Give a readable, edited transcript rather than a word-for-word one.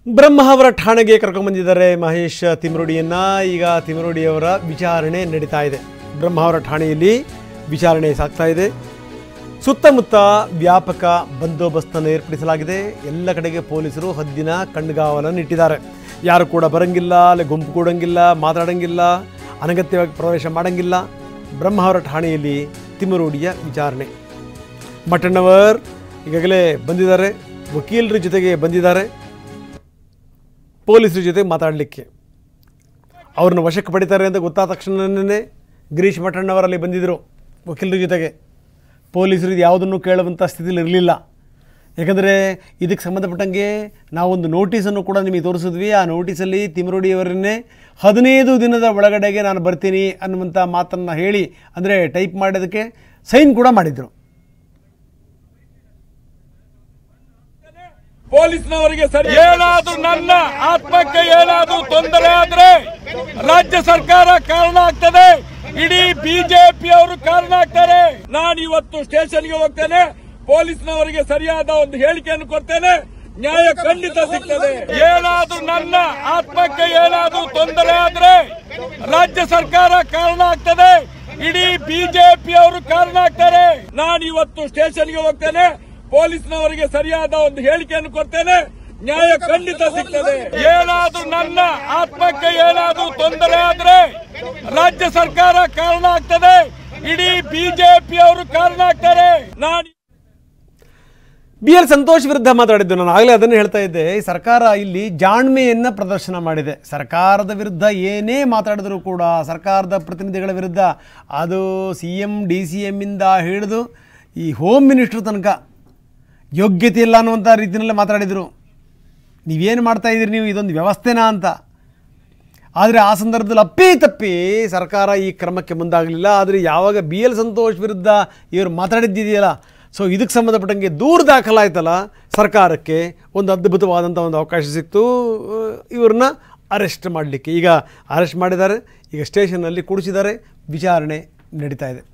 ಬ್ರಹ್ಮ ಅವರ ಠಾಣೆಗೆ ಕರ್ಕೊಂಡು ಬಂದಿದ್ದಾರೆ ಮಹೇಶ್ ತಿಮ್ರೋಡಿಯನ್ನ. ಈಗ ತಿಮ್ರೋಡಿಯವರ ವಿಚಾರಣೆ ನಡೀತಾ ಇದೆ. ಬ್ರಹ್ಮ ಅವರ ಠಾಣೆಯಲ್ಲಿ ವಿಚಾರಣೆ ಸಾಗ್ತಾ ಇದೆ. ಸುತ್ತಮುತ್ತ ವ್ಯಾಪಕ ಬಂದೋಬಸ್ತನ್ನು ಏರ್ಪಡಿಸಲಾಗಿದೆ. ಎಲ್ಲ ಕಡೆಗೆ ಪೊಲೀಸರು ಹದ್ದಿನ ಕಣ್ಗಾವಲನ್ನು ಇಟ್ಟಿದ್ದಾರೆ. ಯಾರು ಕೂಡ ಬರಂಗಿಲ್ಲ, ಅಲ್ಲಿ ಗುಂಪು ಕೂಡಂಗಿಲ್ಲ, ಮಾತಾಡಂಗಿಲ್ಲ, ಅನಗತ್ಯವಾಗಿ ಪ್ರವೇಶ ಮಾಡಂಗಿಲ್ಲ. ಬ್ರಹ್ಮ ಅವರ ಠಾಣೆಯಲ್ಲಿ ತಿಮ್ರೋಡಿಯ ವಿಚಾರಣೆ. ಮಠಣ್ಣವರ್ ಈಗಾಗಲೇ ಬಂದಿದ್ದಾರೆ, ವಕೀಲರ ಜೊತೆಗೆ ಬಂದಿದ್ದಾರೆ ಪೊಲೀಸರ ಜೊತೆ ಮಾತಾಡಲಿಕ್ಕೆ. ಅವ್ರನ್ನ ವಶಕ್ಕೆ ಪಡಿತಾರೆ ಅಂತ ಗೊತ್ತಾದ ತಕ್ಷಣವೇ ಗಿರೀಶ್ ಮಠಣ್ಣವರಲ್ಲಿ ಬಂದಿದ್ದರು ವಕೀಲರ ಜೊತೆಗೆ. ಪೊಲೀಸರು ಇದು ಯಾವುದನ್ನು ಕೇಳುವಂಥ ಸ್ಥಿತಿಯಲ್ಲಿ ಇರಲಿಲ್ಲ. ಯಾಕಂದರೆ ಇದಕ್ಕೆ ಸಂಬಂಧಪಟ್ಟಂಗೆ ನಾವೊಂದು ನೋಟಿಸನ್ನು ಕೂಡ ನಿಮಗೆ ತೋರಿಸಿದ್ವಿ. ಆ ನೋಟಿಸಲ್ಲಿ ತಿಮ್ರೋಡಿಯವರನ್ನೇ 15 ದಿನದ ಒಳಗಡೆಗೆ ನಾನು ಬರ್ತೀನಿ ಅನ್ನುವಂಥ ಮಾತನ್ನು ಹೇಳಿ, ಅಂದರೆ ಟೈಪ್ ಮಾಡೋದಕ್ಕೆ ಸೈನ್ ಕೂಡ ಮಾಡಿದರು. ಪೊಲೀಸ್ನವರಿಗೆ ಸರಿ ಏನಾದ್ರೂ ನನ್ನ ಆತ್ಮಕ್ಕೆ ಏನಾದ್ರೂ ತೊಂದರೆ ಆದ್ರೆ ರಾಜ್ಯ ಸರ್ಕಾರ ಕಾರಣ ಆಗ್ತದೆ, ಇಡೀ ಬಿಜೆಪಿ ಅವರು ಕಾರಣ ಆಗ್ತಾರೆ. ನಾನು ಇವತ್ತು ಸ್ಟೇಷನ್ಗೆ ಹೋಗ್ತೇನೆ, ಪೊಲೀಸ್ನವರಿಗೆ ಸರಿಯಾದ ಒಂದು ಹೇಳಿಕೆಯನ್ನು ಕೊಡ್ತೇನೆ, ನ್ಯಾಯ ಖಂಡಿತ ಸಿಗ್ತದೆ. ಏನಾದ್ರೂ ನನ್ನ ಆತ್ಮಕ್ಕೆ ಏನಾದ್ರೂ ತೊಂದರೆ ಆದ್ರೆ ರಾಜ್ಯ ಸರ್ಕಾರ ಕಾರಣ ಆಗ್ತದೆ, ಇಡೀ ಬಿಜೆಪಿ ಅವರು ಕಾರಣ ಆಗ್ತಾರೆ. ನಾನು ಇವತ್ತು ಸ್ಟೇಷನ್ಗೆ ಹೋಗ್ತೇನೆ, ಪೊಲೀಸ್ನವರಿಗೆ ಸರಿಯಾದ ಒಂದು ಹೇಳಿಕೆಯನ್ನು ಕೊಡ್ತೇನೆ, ನ್ಯಾಯ ಖಂಡಿತ ಸಿಗ್ತದೆ. ಏನಾದ್ರೂ ನನ್ನ ಆತ್ಮಕ್ಕೆ ಏನಾದ್ರೂ ತೊಂದರೆ ಆದ್ರೆ ರಾಜ್ಯ ಸರ್ಕಾರ ಕಾರಣ ಆಗ್ತದೆ, ಇಡೀ ಬಿಜೆಪಿ ಅವರು ಕಾರಣ ಆಗ್ತಾರೆ. ನಾನು BL ಸಂತೋಷ್ ವಿರುದ್ಧ ಮಾತಾಡಿದ್ದು ನಾನು ಆಗಲೇ ಅದನ್ನು ಹೇಳ್ತಾ ಇದ್ದೆ. ಸರ್ಕಾರ ಇಲ್ಲಿ ಜಾಣ್ಮೆಯನ್ನು ಪ್ರದರ್ಶನ ಮಾಡಿದೆ. ಸರ್ಕಾರದ ವಿರುದ್ಧ ಏನೇ ಮಾತಾಡಿದರೂ ಕೂಡ, ಸರ್ಕಾರದ ಪ್ರತಿನಿಧಿಗಳ ವಿರುದ್ಧ, ಅದು CM DCM ಇಂದ ಹಿಡಿದು ಈ ಹೋಮ್ ಮಿನಿಸ್ಟ್ರ್ ತನಕ ಯೋಗ್ಯತೆ ಇಲ್ಲ ಅನ್ನುವಂಥ ರೀತಿಯಲ್ಲೇ ಮಾತಾಡಿದರು. ನೀವೇನು ಮಾಡ್ತಾಯಿದ್ದೀರಿ, ನೀವು ಇದೊಂದು ವ್ಯವಸ್ಥೆನಾ ಅಂತ. ಆದರೆ ಆ ಸಂದರ್ಭದಲ್ಲಿ ಅಪ್ಪಿ ಸರ್ಕಾರ ಈ ಕ್ರಮಕ್ಕೆ ಮುಂದಾಗಲಿಲ್ಲ. ಆದರೆ ಯಾವಾಗ BL ಸಂತೋಷ್ ವಿರುದ್ಧ ಇವರು ಮಾತಾಡಿದ್ದಿದೆಯಲ್ಲ, ಸೊ ಇದಕ್ಕೆ ಸಂಬಂಧಪಟ್ಟಂಗೆ ದೂರು ದಾಖಲಾಯ್ತಲ್ಲ, ಸರ್ಕಾರಕ್ಕೆ ಒಂದು ಅದ್ಭುತವಾದಂಥ ಒಂದು ಅವಕಾಶ ಸಿಕ್ತು ಇವ್ರನ್ನ ಅರೆಸ್ಟ್ ಮಾಡಲಿಕ್ಕೆ. ಈಗ ಅರೆಸ್ಟ್ ಮಾಡಿದ್ದಾರೆ, ಈಗ ಸ್ಟೇಷನ್ನಲ್ಲಿ ಕೂಡಿಸಿದ್ದಾರೆ, ವಿಚಾರಣೆ ನಡೀತಾ ಇದೆ.